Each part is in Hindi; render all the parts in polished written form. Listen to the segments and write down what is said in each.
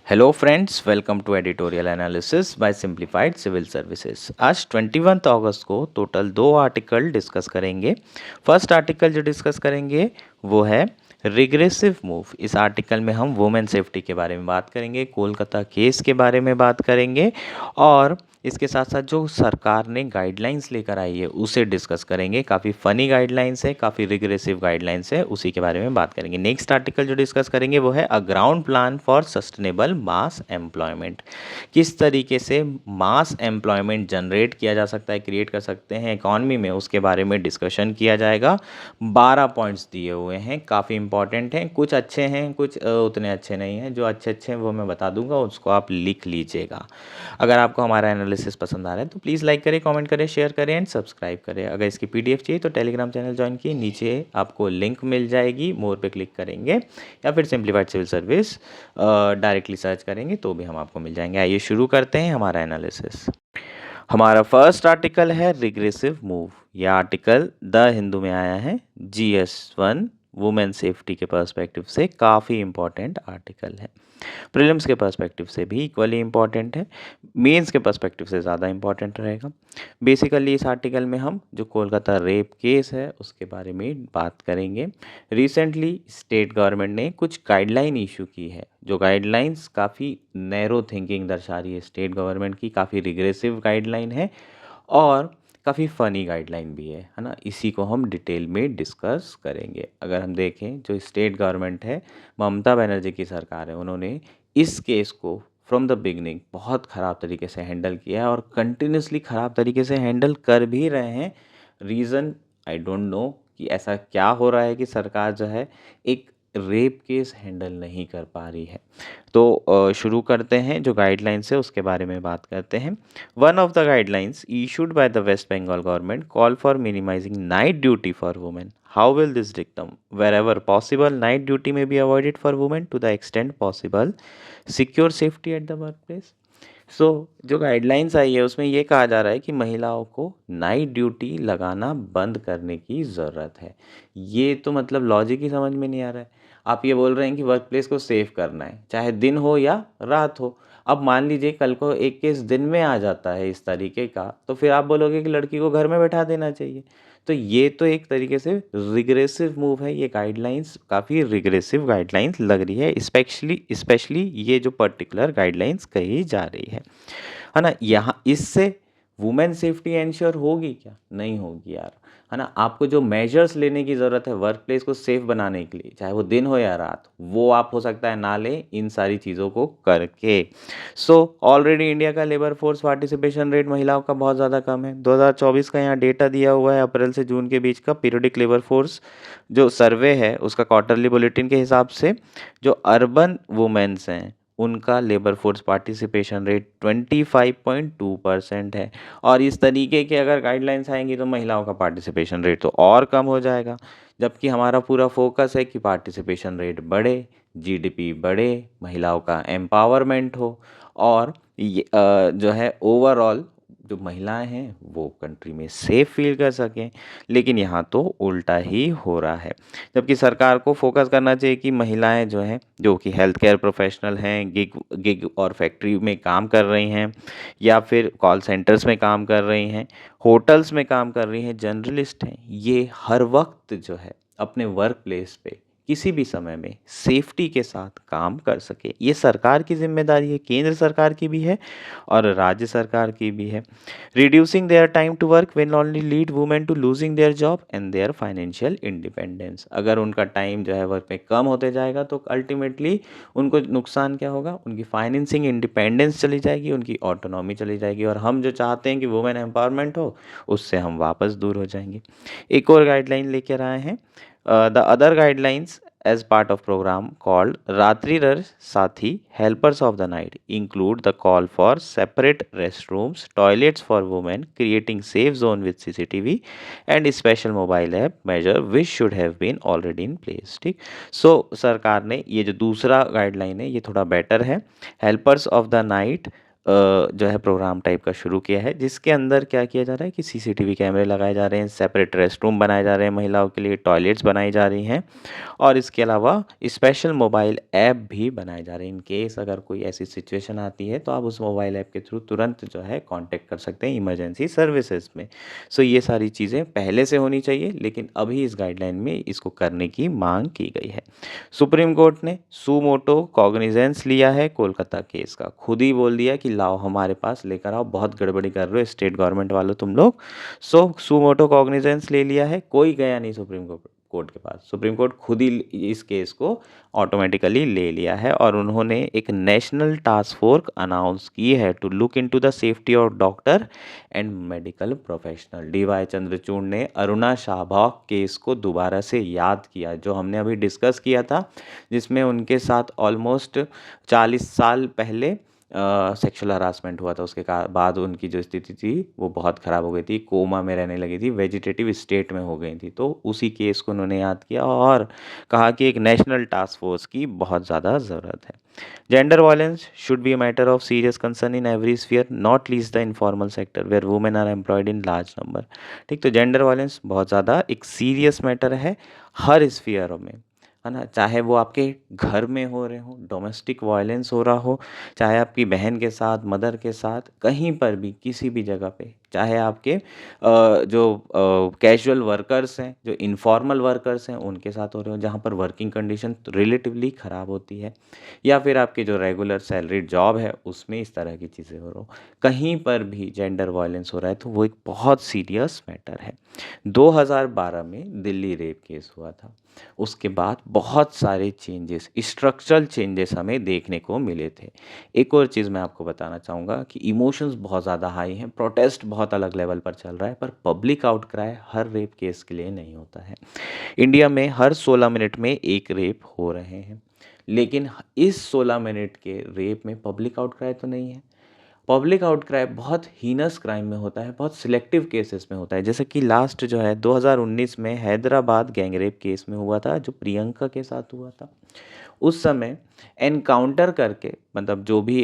Hello friends, welcome to editorial analysis by simplified civil services. आज 21 अगस्त को टोटल 2 आर्टिकल डिस्कस करेंगे। फर्स्ट आर्टिकल जो डिस्कस करेंगे वो है रिग्रेसिव मूव। इस आर्टिकल में हम वुमेन सेफ्टी के बारे में बात करेंगे, कोलकाता केस के बारे में बात करेंगे और इसके साथ साथ जो सरकार ने गाइडलाइंस लेकर आई है उसे डिस्कस करेंगे। काफ़ी फ़नी गाइडलाइंस है, काफ़ी रिग्रेसिव गाइडलाइंस है, उसी के बारे में बात करेंगे। नेक्स्ट आर्टिकल जो डिस्कस करेंगे वो है a ground plan for sustainable mass employment. किस तरीके से मास एम्प्लॉयमेंट जनरेट किया जा सकता है, क्रिएट कर सकते हैं इकॉनमी में, उसके बारे में डिस्कशन किया जाएगा। 12 पॉइंट्स दिए हुए हैं, काफ़ी इंपॉर्टेंट हैं। कुछ अच्छे हैं, कुछ उतने अच्छे नहीं हैं। जो अच्छे अच्छे हैं वो मैं बता दूंगा, उसको आप लिख लीजिएगा। अगर आपको हमारा एनालिसिस पसंद आ रहा है तो प्लीज़ लाइक करें, कमेंट करें, शेयर करें एंड सब्सक्राइब करें। अगर इसकी पीडीएफ चाहिए तो टेलीग्राम चैनल ज्वाइन किए, नीचे आपको लिंक मिल जाएगी, मोर पे क्लिक करेंगे या फिर simplified civil service directly search करेंगे तो भी हम आपको मिल जाएंगे। आइए शुरू करते हैं हमारा एनालिसिस। हमारा फर्स्ट आर्टिकल है रिग्रेसिव मूव। यह आर्टिकल द हिंदू में आया है, GS1 वुमेन सेफ्टी के पर्सपेक्टिव से काफ़ी इंपॉर्टेंट आर्टिकल है। प्रीलिम्स के पर्सपेक्टिव से भी इक्वली इम्पॉर्टेंट है, मेंस के पर्सपेक्टिव से ज़्यादा इम्पॉर्टेंट रहेगा। बेसिकली इस आर्टिकल में हम जो कोलकाता रेप केस है उसके बारे में बात करेंगे। रिसेंटली स्टेट गवर्नमेंट ने कुछ गाइडलाइन इशू की है, जो गाइडलाइंस काफ़ी नैरो थिंकिंग दर्शा रही है स्टेट गवर्नमेंट की, काफ़ी रिग्रेसिव गाइडलाइन है और काफ़ी फ़नी गाइडलाइन भी है ना। इसी को हम डिटेल में डिस्कस करेंगे। अगर हम देखें, जो स्टेट गवर्नमेंट है, ममता बनर्जी की सरकार है, उन्होंने इस केस को फ्रॉम द बिगनिंग बहुत ख़राब तरीके से हैंडल किया है और कंटिन्यूसली ख़राब तरीके से हैंडल कर भी रहे हैं। रीज़न आई डोंट नो कि ऐसा क्या हो रहा है कि सरकार जो है एक रेप केस हैंडल नहीं कर पा रही है। तो शुरू करते हैं, जो गाइडलाइंस है उसके बारे में बात करते हैं। One of the guidelines issued by the West Bengal government call for minimizing night duty for women. How will this dictum? Wherever possible, night duty may be avoided for women to the extent possible. Secure safety at the workplace. जो गाइडलाइंस आई है उसमें ये कहा जा रहा है कि महिलाओं को नाइट ड्यूटी लगाना बंद करने की ज़रूरत है। ये तो मतलब लॉजिक ही समझ में नहीं आ रहा है। आप ये बोल रहे हैं कि वर्क प्लेस को सेफ करना है, चाहे दिन हो या रात हो। अब मान लीजिए कल को एक केस दिन में आ जाता है इस तरीके का, तो फिर आप बोलोगे कि लड़की को घर में बैठा देना चाहिए। तो ये तो एक तरीके से रिग्रेसिव मूव है। ये गाइडलाइंस काफ़ी रिग्रेसिव गाइडलाइंस लग रही है, स्पेशली ये जो पर्टिकुलर गाइडलाइंस कही जा रही है ना। यहाँ इससे वुमेन सेफ्टी एंश्योर होगी क्या? नहीं होगी यार, है ना। आपको जो मेजर्स लेने की ज़रूरत है वर्क प्लेस को सेफ बनाने के लिए, चाहे वो दिन हो या रात, वो आप हो सकता है ना लें इन सारी चीज़ों को करके। ऑलरेडी इंडिया का लेबर फोर्स पार्टिसिपेशन रेट महिलाओं का बहुत ज़्यादा कम है। 2024 का यहाँ डेटा दिया हुआ है, अप्रैल से जून के बीच का पीरियडिक लेबर फोर्स जो सर्वे है उसका क्वार्टरली बुलेटिन के हिसाब से जो अर्बन वुमेन्स हैं उनका लेबर फोर्स पार्टिसिपेशन रेट 25.2% है। और इस तरीके के अगर गाइडलाइंस आएंगी तो महिलाओं का पार्टिसिपेशन रेट तो और कम हो जाएगा। जबकि हमारा पूरा फोकस है कि पार्टिसिपेशन रेट बढ़े, जीडीपी बढ़े, महिलाओं का एम्पावरमेंट हो और जो है ओवरऑल जो महिलाएं हैं वो कंट्री में सेफ फील कर सकें। लेकिन यहाँ तो उल्टा ही हो रहा है। जबकि सरकार को फोकस करना चाहिए कि महिलाएं जो हैं, जो कि हेल्थ केयर प्रोफेशनल हैं, गिग और फैक्ट्री में काम कर रही हैं या फिर कॉल सेंटर्स में काम कर रही हैं, होटल्स में काम कर रही हैं, जर्नलिस्ट हैं, ये हर वक्त जो है अपने वर्क प्लेस पे किसी भी समय में सेफ्टी के साथ काम कर सके। ये सरकार की जिम्मेदारी है, केंद्र सरकार की भी है और राज्य सरकार की भी है। Reducing their time to work will only lead women to losing their job and their financial independence. अगर उनका टाइम जो है वर्क में कम होते जाएगा तो अल्टीमेटली उनको नुकसान क्या होगा? उनकी फाइनेंसिंग इंडिपेंडेंस चली जाएगी, उनकी ऑटोनॉमी चली जाएगी और हम जो चाहते हैं कि वुमेन एम्पावरमेंट हो उससे हम वापस दूर हो जाएंगे। एक और गाइडलाइन लेकर आए हैं, the other guidelines as part of program called Ratri Rar Sathi Helpers of the Night include the call for separate restrooms, toilets for women, creating safe zone with CCTV and special mobile app measure which should have been already in place। ठीक। सरकार ने ये जो दूसरा गाइडलाइन है ये थोड़ा बेटर है। हेल्पर्स ऑफ द नाइट जो है प्रोग्राम टाइप का शुरू किया है, जिसके अंदर क्या किया जा रहा है कि सीसीटीवी कैमरे लगाए जा रहे हैं, सेपरेट रेस्ट रूम बनाए जा रहे हैं महिलाओं के लिए, टॉयलेट्स बनाई जा रही हैं और इसके अलावा स्पेशल मोबाइल ऐप भी बनाए जा रहे हैं। इन केस अगर कोई ऐसी सिचुएशन आती है तो आप उस मोबाइल ऐप के थ्रू तुरंत जो है कांटेक्ट कर सकते हैं इमरजेंसी सर्विसेज में। सो ये सारी चीज़ें पहले से होनी चाहिए, लेकिन अभी इस गाइडलाइन में इसको करने की मांग की गई है। सुप्रीम कोर्ट ने सुमोटो कॉग्निजेंस लिया है कोलकाता केस का, खुद ही बोल दिया कि लाओ हमारे पास लेकर आओ, बहुत गड़बड़ी कर रहे हो स्टेट गवर्नमेंट वालों तुम लोग। सो सुमोटो कॉग्निजेंस ले लिया है, कोई गया नहीं सुप्रीम कोर्ट के पास, सुप्रीम कोर्ट खुद ही इस केस को ऑटोमेटिकली ले लिया है और उन्होंने एक नेशनल टास्क फोर्स अनाउंस की है to look into the safety of doctor and medical professional. DY Chandrachud ने अरुणा शाहबाग केस को दोबारा से याद किया, जो हमने अभी डिस्कस किया था, जिसमें उनके साथ ऑलमोस्ट 40 साल पहले सेक्सुअल हरासमेंट हुआ था। उसके बाद उनकी जो स्थिति थी वो बहुत ख़राब हो गई थी, कोमा में रहने लगी थी, वेजिटेटिव स्टेट में हो गई थी। तो उसी केस को उन्होंने याद किया और कहा कि एक नेशनल टास्क फोर्स की बहुत ज़्यादा ज़रूरत है। Gender violence should be a matter of serious concern in every sphere, not least the informal sector where women are employed in large number. ठीक, तो जेंडर वायलेंस बहुत ज़्यादा एक सीरियस मैटर है हर स्फीयरों में, है ना। चाहे वो आपके घर में हो रहे हो, डोमेस्टिक वायलेंस हो रहा हो, चाहे आपकी बहन के साथ, मदर के साथ, कहीं पर भी किसी भी जगह पे, चाहे आपके जो कैजुअल वर्कर्स हैं, जो इनफॉर्मल वर्कर्स हैं उनके साथ हो रहे हो, जहाँ पर वर्किंग कंडीशन रिलेटिवली ख़राब होती है, या फिर आपके जो रेगुलर सैलरीड जॉब है उसमें इस तरह की चीज़ें हो रहा हो, कहीं पर भी जेंडर वायलेंस हो रहा है तो वो एक बहुत सीरियस मैटर है। 2012 में दिल्ली रेप केस हुआ था, उसके बाद बहुत सारे चेंजेस, स्ट्रक्चरल चेंजेस हमें देखने को मिले थे। एक और चीज़ मैं आपको बताना चाहूँगा कि इमोशंस बहुत ज़्यादा हाई हैं, प्रोटेस्ट बहुत अलग लेवल पर चल रहा है, पर पब्लिक आउटक्राई हर रेप केस के लिए नहीं होता है। इंडिया में हर 16 मिनट में एक रेप हो रहे हैं, लेकिन इस 16 मिनट के रेप में पब्लिक आउटक्राई तो नहीं है। पब्लिक आउटक्राई बहुत हीनस क्राइम में होता है, बहुत सिलेक्टिव केसेस में होता है, जैसे कि लास्ट जो है 2019 में हैदराबाद गैंगरेप केस में हुआ था, जो प्रियंका के साथ हुआ था। उस समय एनकाउंटर करके, मतलब जो भी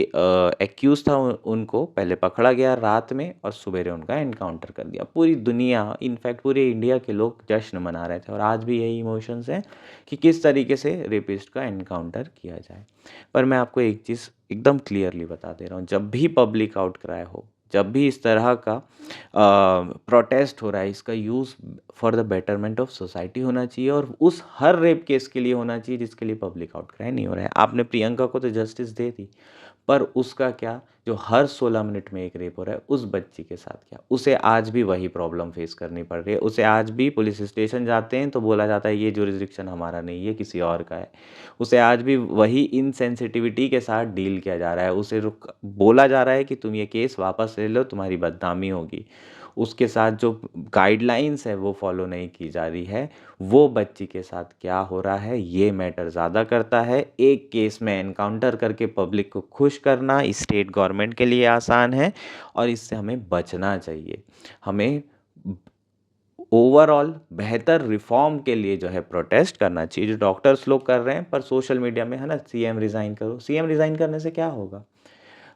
एक्यूज था उनको पहले पकड़ा गया रात में और सवेरे उनका एनकाउंटर कर दिया। पूरी दुनिया, इनफैक्ट पूरे इंडिया के लोग जश्न मना रहे थे और आज भी यही इमोशंस हैं कि किस तरीके से रेपिस्ट का एनकाउंटर किया जाए। पर मैं आपको एक चीज़ एकदम क्लियरली बता दे रहा हूँ, जब भी पब्लिक आउटक्राई हो, जब भी इस तरह का प्रोटेस्ट हो रहा है, इसका use for the betterment of society होना चाहिए और उस हर रेप केस के लिए होना चाहिए जिसके लिए पब्लिक आउटक्राई नहीं हो रहा है। आपने प्रियंका को तो जस्टिस दे दी, पर उसका क्या, जो हर 16 मिनट में एक रेप हो रहा है उस बच्ची के साथ क्या? उसे आज भी वही प्रॉब्लम फेस करनी पड़ रही है। उसे आज भी पुलिस स्टेशन जाते हैं तो बोला जाता है ये जुरिसडिक्शन हमारा नहीं, ये किसी और का है। उसे आज भी वही इनसेंसिटिविटी के साथ डील किया जा रहा है। उसे बोला जा रहा है कि तुम ये केस वापस ले लो, तुम्हारी बदनामी होगी। उसके साथ जो गाइडलाइंस है वो फॉलो नहीं की जा रही है। वो बच्ची के साथ क्या हो रहा है ये मैटर ज़्यादा करता है। एक केस में एनकाउंटर करके पब्लिक को खुश करना स्टेट गवर्नमेंट के लिए आसान है और इससे हमें बचना चाहिए। हमें ओवरऑल बेहतर रिफॉर्म के लिए जो है प्रोटेस्ट करना चाहिए, जो डॉक्टर्स लोग कर रहे हैं। पर सोशल मीडिया में है ना, सीएम रिज़ाइन करो, सीएम रिज़ाइन करने से क्या होगा?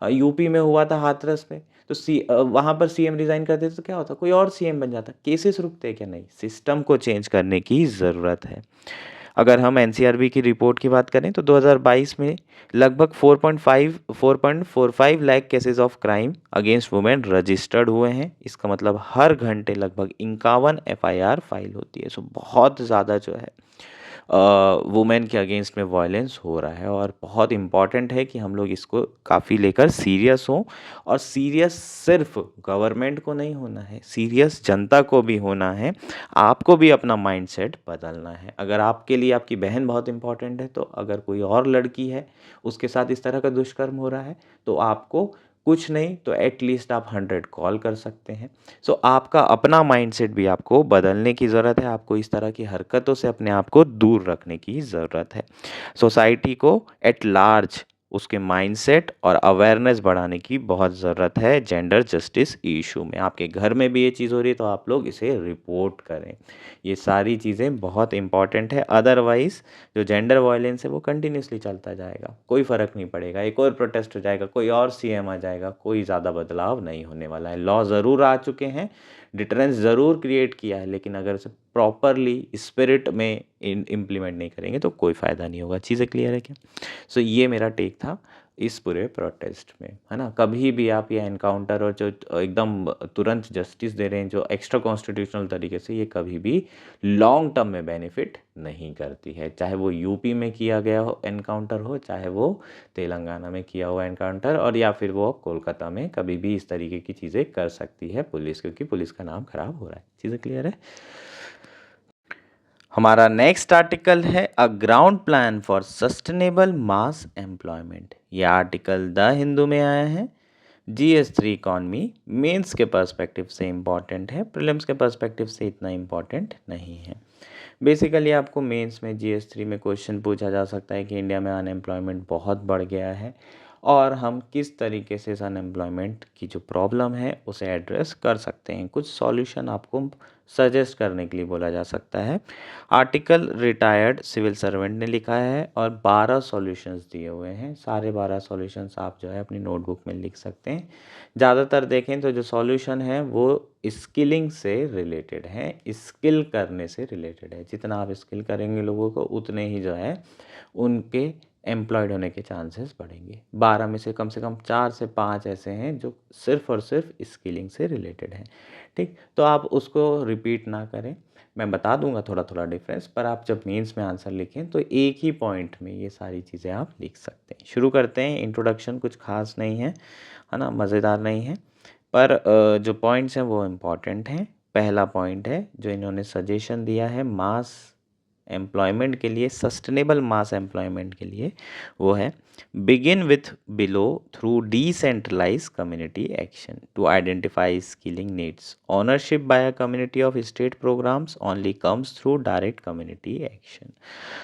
यूपी में हुआ था हाथरस में, तो वहाँ पर सीएम रिज़ाइन कर देते तो क्या होता? कोई और सीएम बन जाता। केसेस रुकते क्या? नहीं, सिस्टम को चेंज करने की ज़रूरत है। अगर हम एनसीआरबी की रिपोर्ट की बात करें तो 2022 में लगभग 4.45 lakh cases of crime against women registered हुए हैं। इसका मतलब हर घंटे लगभग 51 एफआईआर फाइल होती है। सो बहुत ज़्यादा जो है वुमेन के अगेंस्ट में वायलेंस हो रहा है और बहुत इम्पॉर्टेंट है कि हम लोग इसको काफ़ी लेकर सीरियस हों। और सीरियस सिर्फ गवर्नमेंट को नहीं होना है, सीरियस जनता को भी होना है। आपको भी अपना माइंडसेट बदलना है। अगर आपके लिए आपकी बहन बहुत इम्पॉर्टेंट है, तो अगर कोई और लड़की है उसके साथ इस तरह का दुष्कर्म हो रहा है, तो आपको कुछ नहीं तो एटलीस्ट आप 100 कॉल कर सकते हैं। सो आपका अपना माइंडसेट भी आपको बदलने की ज़रूरत है। आपको इस तरह की हरकतों से अपने आप को दूर रखने की ज़रूरत है। सोसाइटी को एट लार्ज उसके माइंडसेट और अवेयरनेस बढ़ाने की बहुत ज़रूरत है जेंडर जस्टिस इशू में। आपके घर में भी ये चीज़ हो रही है तो आप लोग इसे रिपोर्ट करें। ये सारी चीज़ें बहुत इंपॉर्टेंट है, अदरवाइज़ जो जेंडर वायलेंस है वो कंटिन्यूसली चलता जाएगा, कोई फ़र्क नहीं पड़ेगा, एक और प्रोटेस्ट हो जाएगा, कोई और सीएम आ जाएगा, कोई ज़्यादा बदलाव नहीं होने वाला है। लॉ ज़रूर आ चुके हैं, डिटरेंस ज़रूर क्रिएट किया है, लेकिन अगर उसे प्रॉपरली स्पिरिट में इम्प्लीमेंट नहीं करेंगे तो कोई फ़ायदा नहीं होगा। चीज़ें क्लियर है क्या? सो ये मेरा टेक था इस पूरे प्रोटेस्ट में, है ना? कभी भी आप ये एनकाउंटर और जो एकदम तुरंत जस्टिस दे रहे हैं जो एक्स्ट्रा कॉन्स्टिट्यूशनल तरीके से, ये कभी भी लॉन्ग टर्म में बेनिफिट नहीं करती है। चाहे वो यूपी में किया गया हो एनकाउंटर हो, चाहे वो तेलंगाना में किया हुआ एनकाउंटर, और या फिर वो कोलकाता में कभी भी इस तरीके की चीज़ें कर सकती है पुलिस, क्योंकि पुलिस का नाम खराब हो रहा है। चीज़ें क्लियर है? हमारा नेक्स्ट आर्टिकल है a ground plan for sustainable mass employment. यह आर्टिकल द हिंदू में आया है। GS3 इकॉनमी मेंस के पर्सपेक्टिव से इम्पॉर्टेंट है, प्रीलिम्स के पर्सपेक्टिव से इतना इम्पॉर्टेंट नहीं है। बेसिकली आपको मेंस में GS3 में क्वेश्चन पूछा जा सकता है कि इंडिया में अनएम्प्लॉयमेंट बहुत बढ़ गया है और हम किस तरीके से इस अनएम्प्लॉयमेंट की जो प्रॉब्लम है उसे एड्रेस कर सकते हैं। कुछ सॉल्यूशन आपको सजेस्ट करने के लिए बोला जा सकता है। आर्टिकल रिटायर्ड सिविल सर्वेंट ने लिखा है और 12 सॉल्यूशंस दिए हुए हैं। सारे 12 सॉल्यूशंस आप जो है अपनी नोटबुक में लिख सकते हैं। ज़्यादातर देखें तो जो सॉल्यूशन है वो स्किलिंग से रिलेटेड है, स्किल करने से रिलेटेड है। जितना आप स्किल करेंगे लोगों को, उतने ही जो है उनके एम्प्लॉयड होने के चांसेस बढ़ेंगे। 12 में से कम 4 से 5 ऐसे हैं जो सिर्फ़ और सिर्फ स्किलिंग से रिलेटेड हैं। ठीक, तो आप उसको रिपीट ना करें, मैं बता दूंगा थोड़ा थोड़ा डिफरेंस, पर आप जब मेंस में आंसर लिखें तो एक ही पॉइंट में ये सारी चीज़ें आप लिख सकते हैं। शुरू करते हैं। इंट्रोडक्शन कुछ खास नहीं है ना, मज़ेदार नहीं है, पर जो पॉइंट्स हैं वो इम्पॉर्टेंट हैं। पहला पॉइंट है जो इन्होंने सजेशन दिया है मास एम्प्लॉयमेंट के लिए, सस्टेनेबल मास एम्प्लॉयमेंट के लिए, वो है begin with below through decentralise community action to identify skilling needs. Ownership by a community of state programmes only comes through direct community action.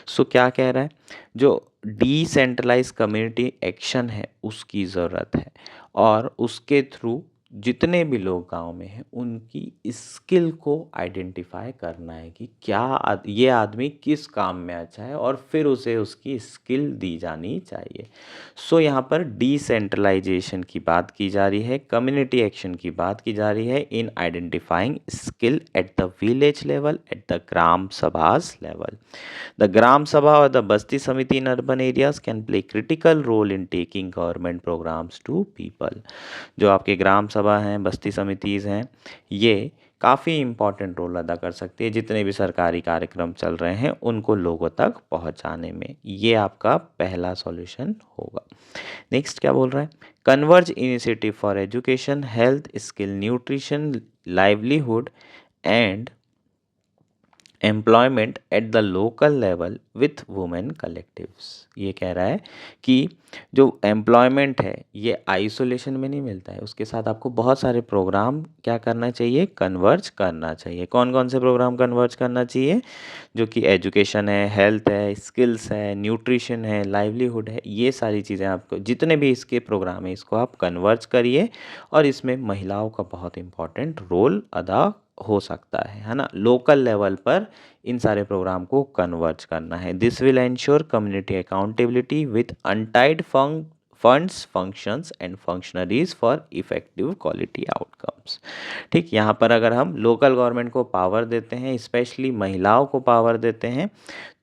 So क्या कह रहा है, जो डिसेंट्रलाइज कम्युनिटी एक्शन है उसकी ज़रूरत है, और उसके थ्रू जितने भी लोग गांव में हैं उनकी स्किल को आइडेंटिफाई करना है कि ये आदमी किस काम में अच्छा है, और फिर उसे उसकी स्किल दी जानी चाहिए। सो यहाँ पर डिसेंट्रलाइजेशन की बात की जा रही है, कम्युनिटी एक्शन की बात की जा रही है in identifying skill at the village level, at the Gram Sabhas level. The Gram Sabha or the Basti Samiti in urban areas can play critical role in taking government programs to people। जो आपके ग्राम सभा हैं, बस्ती समितिज़ हैं, ये काफ़ी इम्पॉर्टेंट रोल अदा कर सकती है जितने भी सरकारी कार्यक्रम चल रहे हैं उनको लोगों तक पहुंचाने में। ये आपका पहला सॉल्यूशन होगा। नेक्स्ट क्या बोल रहा है, converge initiative for education, health, skill, nutrition, livelihood and employment at the local level with women collectives. ये कह रहा है कि जो एम्प्लॉयमेंट है ये आइसोलेशन में नहीं मिलता है, उसके साथ आपको बहुत सारे प्रोग्राम क्या करना चाहिए, कन्वर्ज करना चाहिए। कौन कौन से प्रोग्राम कन्वर्ज करना चाहिए, जो कि एजुकेशन है, हेल्थ है, स्किल्स है, न्यूट्रिशन है, लाइवलीहुड है, ये सारी चीज़ें आपको जितने भी इसके प्रोग्राम है इसको आप कन्वर्ज करिए, और इसमें महिलाओं का बहुत इंपॉर्टेंट रोल अदा हो सकता है ना। लोकल लेवल पर इन सारे प्रोग्राम को कन्वर्ज करना है। This will ensure community accountability with untied funds, functions and functionaries for effective quality outcomes. ठीक, यहाँ पर अगर हम लोकल गवर्नमेंट को पावर देते हैं, स्पेशली महिलाओं को पावर देते हैं,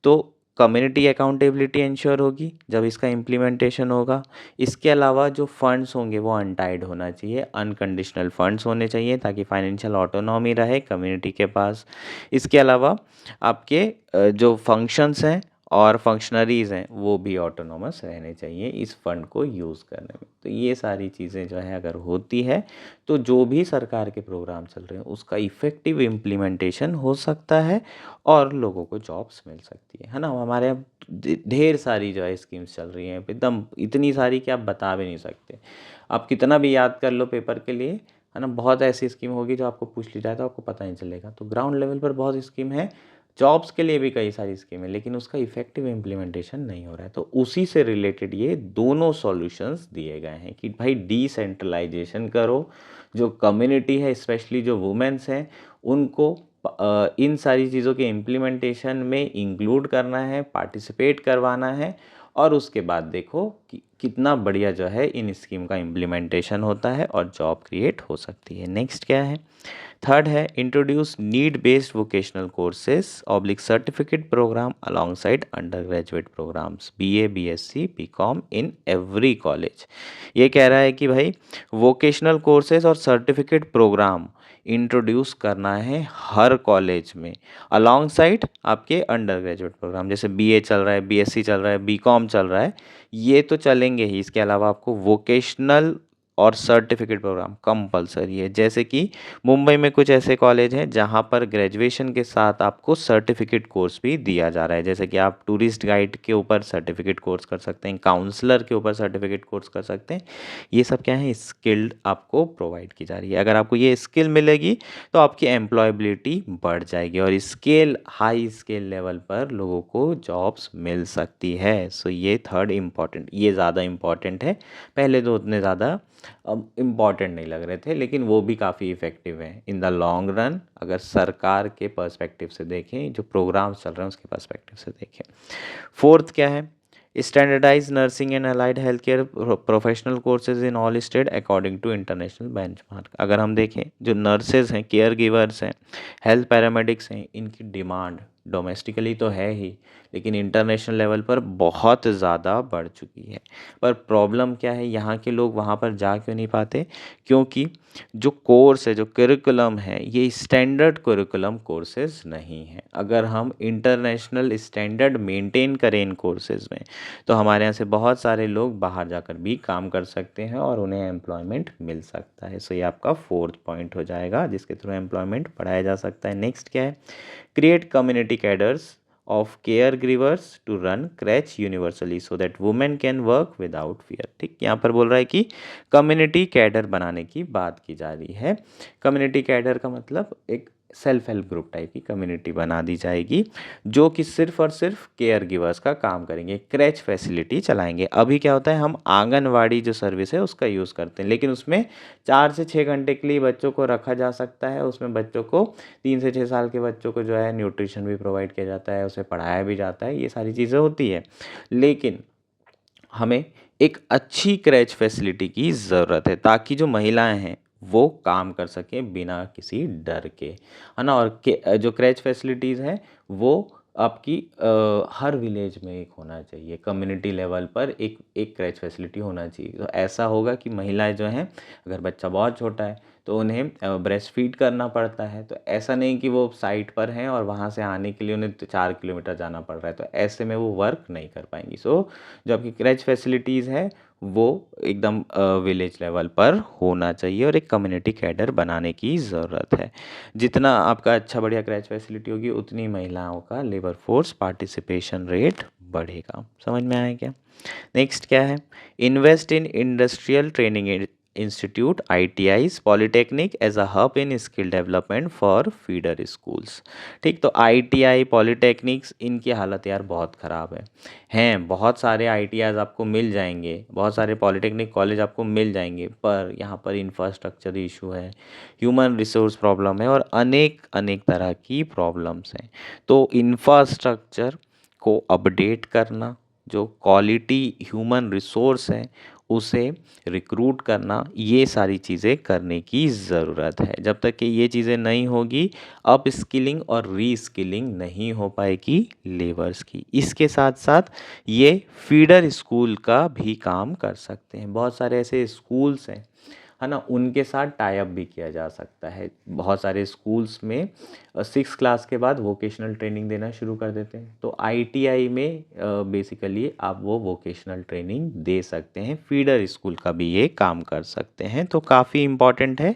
तो कम्युनिटी अकाउंटेबिलिटी इंश्योर होगी जब इसका इम्प्लीमेंटेशन होगा। इसके अलावा जो फंड्स होंगे वो अनटाइड होना चाहिए, अनकंडीशनल फंड्स होने चाहिए ताकि फाइनेंशियल ऑटोनॉमी रहे कम्युनिटी के पास। इसके अलावा आपके जो फंक्शंस हैं और फंक्शनरीज़ हैं वो भी ऑटोनॉमस रहने चाहिए इस फंड को यूज़ करने में। तो ये सारी चीज़ें जो है अगर होती है तो जो भी सरकार के प्रोग्राम चल रहे हैं उसका इफ़ेक्टिव इम्प्लीमेंटेशन हो सकता है और लोगों को जॉब्स मिल सकती है ना। हमारे यहाँ ढेर सारी जो है स्कीम्स चल रही हैं, एकदम इतनी सारी कि आप बता भी नहीं सकते। आप कितना भी याद कर लो पेपर के लिए, है ना, बहुत ऐसी स्कीम होगी जो आपको पूछ ली जाए तो आपको पता नहीं चलेगा। तो ग्राउंड लेवल पर बहुत स्कीम है, जॉब्स के लिए भी कई सारी स्कीम है, लेकिन उसका इफेक्टिव इम्प्लीमेंटेशन नहीं हो रहा है। तो उसी से रिलेटेड ये दोनों सॉल्यूशंस दिए गए हैं कि भाई डिसेंट्रलाइजेशन करो, जो कम्युनिटी है स्पेशली जो वुमेन्स हैं उनको इन सारी चीज़ों के इम्प्लीमेंटेशन में इंक्लूड करना है, पार्टिसिपेट करवाना है, और उसके बाद देखो कि कितना बढ़िया जो है इन स्कीम का इम्प्लीमेंटेशन होता है और जॉब क्रिएट हो सकती है। नेक्स्ट क्या है? थर्ड है introduce need based vocational courses oblique certificate programme alongside undergraduate programmes BA BSc BCom in every college. ये कह रहा है कि भाई वोकेशनल कोर्सेज और सर्टिफिकेट प्रोग्राम इंट्रोड्यूस करना है हर कॉलेज में अलॉन्गसाइड आपके अंडर ग्रेजुएट प्रोग्राम। जैसे BA चल रहा है, BSc चल रहा है, BCom चल रहा है, ये तो चलेंगे ही। इसके अलावा आपको वोकेशनल और सर्टिफिकेट प्रोग्राम कंपलसरी है। जैसे कि मुंबई में कुछ ऐसे कॉलेज हैं जहाँ पर ग्रेजुएशन के साथ आपको सर्टिफिकेट कोर्स भी दिया जा रहा है। जैसे कि आप टूरिस्ट गाइड के ऊपर सर्टिफिकेट कोर्स कर सकते हैं, काउंसलर के ऊपर सर्टिफिकेट कोर्स कर सकते हैं। ये सब क्या है? स्किल्ड आपको प्रोवाइड की जा रही है। अगर आपको ये स्किल मिलेगी तो आपकी एम्प्लॉयबिलिटी बढ़ जाएगी और स्केल हाई स्केल लेवल पर लोगों को जॉब्स मिल सकती है। सो ये थर्ड इम्पॉर्टेंट, ये ज़्यादा इम्पॉर्टेंट है। पहले तो उतने ज़्यादा इम्पॉर्टेंट नहीं लग रहे थे, लेकिन वो भी काफ़ी इफ़ेक्टिव हैं इन द लॉन्ग रन। अगर सरकार के पर्सपेक्टिव से देखें, जो प्रोग्राम्स चल रहे हैं उसके पर्सपेक्टिव से देखें। फोर्थ क्या है? Standardise nursing and allied health care professional courses in all state according to international benchmark. अगर हम देखें, जो नर्सेज हैं, केयर गिवर्स हैं, हेल्थ पैरामेडिक्स हैं, इनकी डिमांड डोमेस्टिकली तो है ही, लेकिन इंटरनेशनल लेवल पर बहुत ज़्यादा बढ़ चुकी है। पर प्रॉब्लम क्या है? यहाँ के लोग वहाँ पर जा क्यों नहीं पाते? क्योंकि जो कोर्स है, जो करिकुलम है, ये स्टैंडर्ड करिकुलम कोर्सेज नहीं है। अगर हम इंटरनेशनल स्टैंडर्ड मेंटेन करें इन कोर्सेज में, तो हमारे यहाँ से बहुत सारे लोग बाहर जाकर भी काम कर सकते हैं और उन्हें एम्प्लॉयमेंट मिल सकता है। सो ये आपका फोर्थ पॉइंट हो जाएगा जिसके थ्रू एम्प्लॉयमेंट बढ़ाया जा सकता है। नेक्स्ट क्या है? Create community cadres of care givers to run creche universally so that women can work without fear. ठीक, यहाँ पर बोल रहा है कि कम्युनिटी कैडर बनाने की बात की जा रही है। कम्युनिटी कैडर का मतलब एक सेल्फ हेल्प ग्रुप टाइप की कम्युनिटी बना दी जाएगी जो कि सिर्फ और सिर्फ केयर गिवर्स का काम करेंगे, क्रैच फैसिलिटी चलाएंगे। अभी क्या होता है, हम आंगनवाड़ी जो सर्विस है उसका यूज़ करते हैं, लेकिन उसमें 4 से 6 घंटे के लिए बच्चों को रखा जा सकता है। उसमें बच्चों को 3 से 6 साल के बच्चों को जो है न्यूट्रिशन भी प्रोवाइड किया जाता है, उसे पढ़ाया भी जाता है, ये सारी चीज़ें होती है। लेकिन हमें एक अच्छी क्रैच फैसिलिटी की ज़रूरत है ताकि जो महिलाएं हैं वो काम कर सकें बिना किसी डर के, है ना। और जो क्रैच फैसिलिटीज़ हैं वो आपकी हर विलेज में एक होना चाहिए, कम्युनिटी लेवल पर एक एक क्रैच फैसिलिटी होना चाहिए। तो ऐसा होगा कि महिलाएं जो हैं, अगर बच्चा बहुत छोटा है तो उन्हें ब्रेस्ट फीड करना पड़ता है, तो ऐसा नहीं कि वो साइट पर हैं और वहाँ से आने के लिए उन्हें 4 किलोमीटर जाना पड़ रहा है, तो ऐसे में वो वर्क नहीं कर पाएंगी। सो जो आपकी क्रैच फैसिलिटीज़ है वो एकदम विलेज लेवल पर होना चाहिए और एक कम्युनिटी कैडर बनाने की ज़रूरत है। जितना आपका अच्छा बढ़िया क्रैच फैसिलिटी होगी उतनी महिलाओं का लेबर फोर्स पार्टिसिपेशन रेट बढ़ेगा। समझ में आया क्या? नेक्स्ट क्या है? Invest in industrial training institute ITIs polytechnic as a hub in skill development for feeder schools. ठीक, तो ITI पॉलिटेक्निक्स इनकी हालत यार बहुत ख़राब है। हैं बहुत सारे ITIs आपको मिल जाएंगे, बहुत सारे पॉलिटेक्निक कॉलेज आपको मिल जाएंगे, पर यहाँ पर इंफ्रास्ट्रक्चर इशू है, ह्यूमन रिसोर्स प्रॉब्लम है और अनेक अनेक तरह की प्रॉब्लम्स हैं। तो इंफ्रास्ट्रक्चर को अपडेट करना, जो क्वालिटी ह्यूमन रिसोर्स है उसे रिक्रूट करना, ये सारी चीज़ें करने की ज़रूरत है। जब तक कि ये चीज़ें नहीं होगी, अप स्किलिंग और री स्किलिंग नहीं हो पाएगी लेबर्स की। इसके साथ साथ ये फीडर स्कूल का भी काम कर सकते हैं। बहुत सारे ऐसे स्कूल्स हैं, है ना, उनके साथ टाई अप भी किया जा सकता है। बहुत सारे स्कूल्स में 6 क्लास के बाद वोकेशनल ट्रेनिंग देना शुरू कर देते हैं, तो ITI में बेसिकली आप वो वोकेशनल ट्रेनिंग दे सकते हैं। फीडर स्कूल का भी ये काम कर सकते हैं। तो काफ़ी इम्पॉर्टेंट है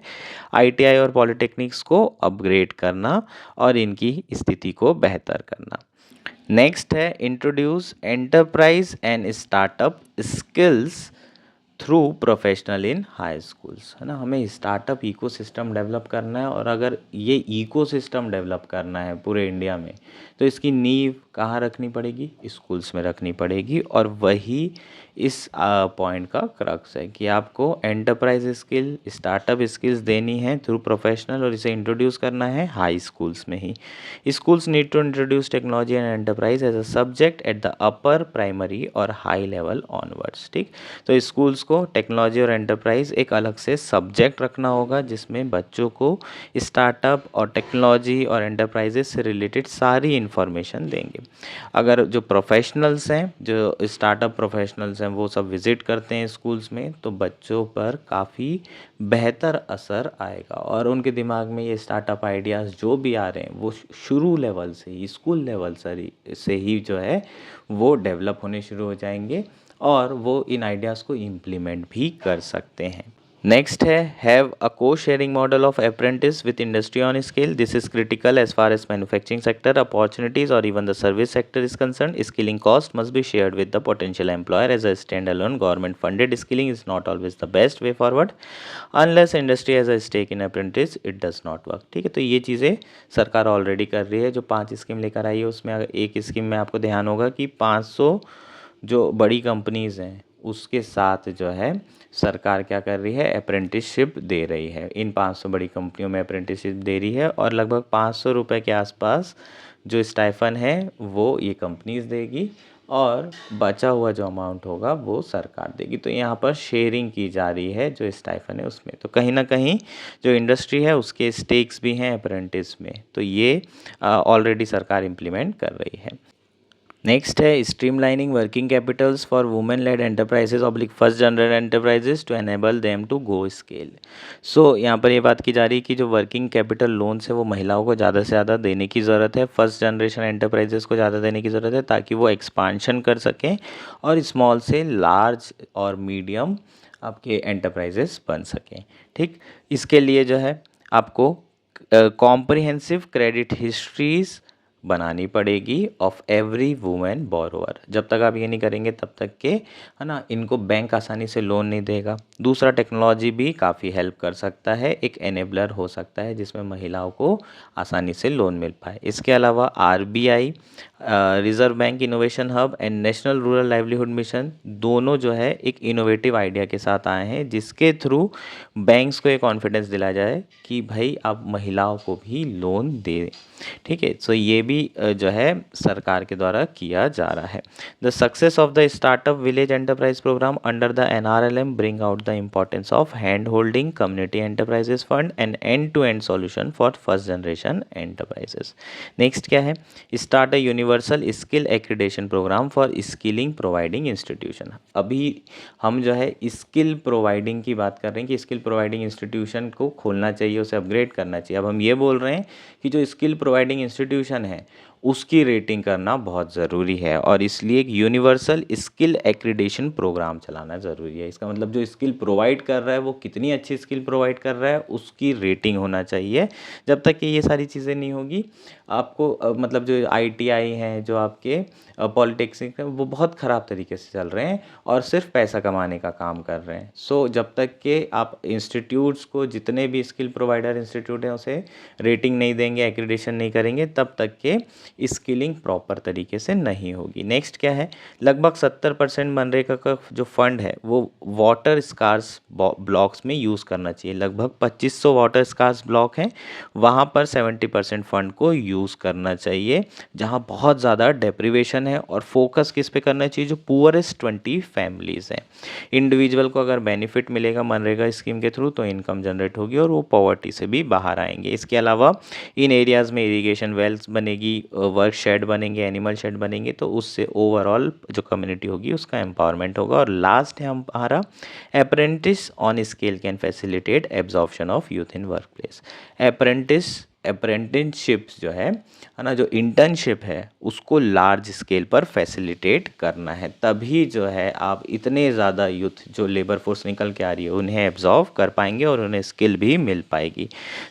ITI और पॉलिटेक्निक्स को अपग्रेड करना और इनकी स्थिति को बेहतर करना। नेक्स्ट है introduce enterprise and startup skills through professional in high schools, है ना। हमें स्टार्टअप इकोसिस्टम डेवलप करना है, और अगर ये इकोसिस्टम डेवलप करना है पूरे इंडिया में, तो इसकी नींव कहाँ रखनी पड़ेगी? स्कूल्स में रखनी पड़ेगी। और वही इस पॉइंट का क्रक्स है कि आपको एंटरप्राइज स्किल, स्टार्टअप स्किल्स देनी है थ्रू प्रोफेशनल, और इसे इंट्रोड्यूस करना है हाई स्कूल्स में ही। Schools need to introduce technology and enterprise as a subject at the upper primary और हाई लेवल ऑनवर्ड्स, ठीक। तो स्कूल्स को टेक्नोलॉजी और एंटरप्राइज एक अलग से सब्जेक्ट रखना होगा, जिसमें बच्चों को स्टार्टअप और टेक्नोलॉजी और एंटरप्राइजेस से रिलेटेड सारी इन्फॉर्मेशन देंगे। अगर जो प्रोफेशनल्स हैं, जो स्टार्टअप प्रोफेशनल्स हैं, वो सब विज़िट करते हैं स्कूल्स में, तो बच्चों पर काफ़ी बेहतर असर आएगा, और उनके दिमाग में ये स्टार्टअप आइडियाज़ जो भी आ रहे हैं, वो शुरू लेवल से ही, स्कूल लेवल से ही जो है वो डेवलप होने शुरू हो जाएंगे, और वो इन आइडियाज़ को इम्प्लीमेंट भी कर सकते हैं। नेक्स्ट है have a co sharing model of apprentice with industry on skill. This is critical as far as manufacturing sector opportunities और even the service sector is concern. Skilling cost must be shared with the potential employer as a stand alone government funded skilling is not always the best way forward unless industry as a stake in apprentice it does not work, ठीक है। तो ये चीज़ें सरकार ऑलरेडी कर रही है। जो 5 स्कीम लेकर आई है, उसमें अगर एक स्कीम में आपको ध्यान होगा कि 500 जो बड़ी कंपनीज़ हैं, उसके साथ जो है सरकार क्या कर रही है? अप्रेंटिसशिप दे रही है। इन 500 बड़ी कंपनियों में अप्रेंटिसशिप दे रही है, और लगभग 500 रुपये के आसपास जो स्टाइफन है वो ये कंपनीज देगी, और बचा हुआ जो अमाउंट होगा वो सरकार देगी। तो यहाँ पर शेयरिंग की जा रही है जो स्टाइफन है उसमें। तो कहीं ना कहीं जो इंडस्ट्री है उसके स्टेक्स भी हैं अप्रेंटिस में, तो ये ऑलरेडी सरकार इम्प्लीमेंट कर रही है। नेक्स्ट है streamlining working capitals for women led enterprises oblique first general enterprises to enable them to go scale. So यहाँ पर ये बात की जा रही है कि जो वर्किंग कैपिटल लोन्स है वो महिलाओं को ज़्यादा से ज़्यादा देने की ज़रूरत है, फर्स्ट जनरेशन एंटरप्राइजेस को ज़्यादा देने की ज़रूरत है, ताकि वो एक्सपांशन कर सकें और स्मॉल से लार्ज और मीडियम आपके एंटरप्राइजेस बन सकें, ठीक। इसके लिए जो है आपको कॉम्प्रिहेंसिव क्रेडिट हिस्ट्रीज बनानी पड़ेगी ऑफ एवरी वुमेन बोरोअर। जब तक आप ये नहीं करेंगे तब तक के, है ना, इनको बैंक आसानी से लोन नहीं देगा। दूसरा, टेक्नोलॉजी भी काफ़ी हेल्प कर सकता है, एक एनेबलर हो सकता है जिसमें महिलाओं को आसानी से लोन मिल पाए। इसके अलावा RBI, reserve bank innovation hub and national rural livelihood mission दोनों जो है एक इनोवेटिव आइडिया के साथ आए हैं, जिसके थ्रू बैंक्स को ये कॉन्फिडेंस दिलाया जाए कि भाई आप महिलाओं को भी लोन दें, ठीक है। सो ये भी जो है सरकार के द्वारा किया जा रहा है। The success of the startup village enterprise programme under the NRLM bring out the importance of hand holding community enterprises fund and end to end solution for first generation enterprises. Next क्या है? Start a universal skill accreditation programme for skilling providing institution. अभी हम जो है स्किल प्रोवाइडिंग की बात कर रहे हैं कि स्किल प्रोवाइडिंग इंस्टीट्यूशन को खोलना चाहिए, उसे अपग्रेड करना चाहिए। अब हम ये बोल रहे हैं कि जो स्किल प्रोवाइडिंग इंस्टीट्यूशन है उसकी रेटिंग करना बहुत ज़रूरी है, और इसलिए एक यूनिवर्सल स्किल एक्रीडेशन प्रोग्राम चलाना ज़रूरी है। इसका मतलब जो स्किल प्रोवाइड कर रहा है वो कितनी अच्छी स्किल प्रोवाइड कर रहा है उसकी रेटिंग होना चाहिए। जब तक कि ये सारी चीज़ें नहीं होगी, आपको मतलब जो आईटीआई हैं, जो आपके पॉलिटेक्निक हैं, वो बहुत ख़राब तरीके से चल रहे हैं और सिर्फ पैसा कमाने का काम कर रहे हैं। सो जब तक कि आप इंस्टीट्यूट्स को, जितने भी स्किल प्रोवाइडर इंस्टीट्यूट हैं, उसे रेटिंग नहीं देंगे, एक्रीडेशन नहीं करेंगे, तब तक के स्किलिंग प्रॉपर तरीके से नहीं होगी। नेक्स्ट क्या है? लगभग 70% मनरेगा का जो फंड है वो वाटर स्कार्स ब्लॉक्स में यूज़ करना चाहिए। लगभग 2500 वाटर स्कार्स ब्लॉक हैं, वहाँ पर 70% फंड को यूज़ करना चाहिए, जहाँ बहुत ज़्यादा डेप्रीवेशन है, और फोकस किस पे करना चाहिए? जो पुअरेस्ट 20 फैमिलीज़ हैं। इंडिविजुअल को अगर बेनिफिट मिलेगा मनरेगा स्कीम के थ्रू तो इनकम जनरेट होगी और वो पॉवर्टी से भी बाहर आएंगे। इसके अलावा इन एरियाज़ में इरिगेशन वेल्स बनेगी, वर्क शेड बनेंगे, एनिमल शेड बनेंगे, तो उससे ओवरऑल जो कम्युनिटी होगी उसका एम्पावरमेंट होगा। और लास्ट है हमारा apprentice on scale can facilitate absorption of youth in workplace. Apprenticeships जो है ना, जो इंटर्नशिप है उसको लार्ज स्केल पर फैसिलिटेट करना है, तभी जो है आप इतने ज़्यादा यूथ जो लेबर फोर्स निकल के आ रही है उन्हें एब्जॉर्व कर पाएंगे और उन्हें स्किल भी मिल पाएगी।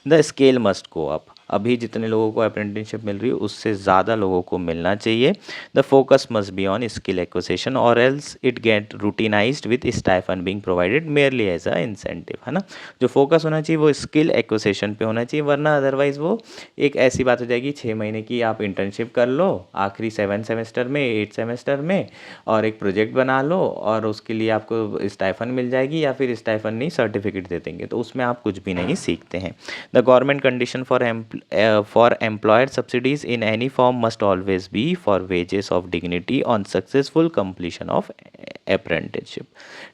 The scale must go up. अभी जितने लोगों को अप्रेंटिसशिप मिल रही है उससे ज़्यादा लोगों को मिलना चाहिए। The focus must be on skill acquisition और else it get routinized with stipend being provided merely as a incentive, है ना। जो फोकस होना चाहिए वो स्किल एक्विजिशन पे होना चाहिए, वरना अदरवाइज वो एक ऐसी बात हो जाएगी 6 महीने की आप इंटर्नशिप कर लो आखिरी 7 सेमेस्टर में 8 सेमेस्टर में और एक प्रोजेक्ट बना लो और उसके लिए आपको स्टाइफन मिल जाएगी या फिर स्टाइफन नहीं सर्टिफिकेट दे देंगे, तो उसमें आप कुछ भी नहीं सीखते हैं। The government condition for employer subsidies in any form must always be for wages of dignity on successful completion of apprenticeship.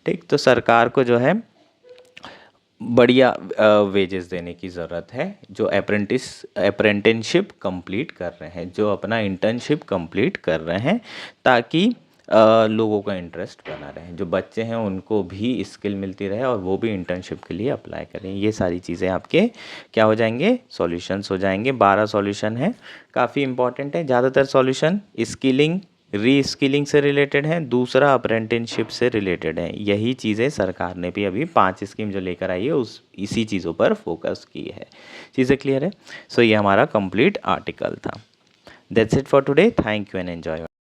ठीक, तो सरकार को जो है बढ़िया वेजेस देने की ज़रूरत है जो अप्रेंटिसशिप कंप्लीट कर रहे हैं, जो अपना इंटर्नशिप कंप्लीट कर रहे हैं, ताकि लोगों का इंटरेस्ट बना रहे। जो बच्चे हैं उनको भी स्किल मिलती रहे और वो भी इंटर्नशिप के लिए अप्लाई करें। ये सारी चीज़ें आपके क्या हो जाएंगे, सॉल्यूशंस हो जाएंगे। 12 सॉल्यूशन है, काफ़ी इंपॉर्टेंट है। ज़्यादातर सॉल्यूशन स्किलिंग री स्किलिंग से रिलेटेड है, दूसरा अप्रेंटिसशिप से रिलेटेड है। यही चीज़ें सरकार ने भी अभी 5 स्कीम जो लेकर आई है उस इसी चीज़ों पर फोकस की है। चीज़ें क्लियर है। सो ये हमारा कंप्लीट आर्टिकल था। That's it for today. Thank you and enjoy.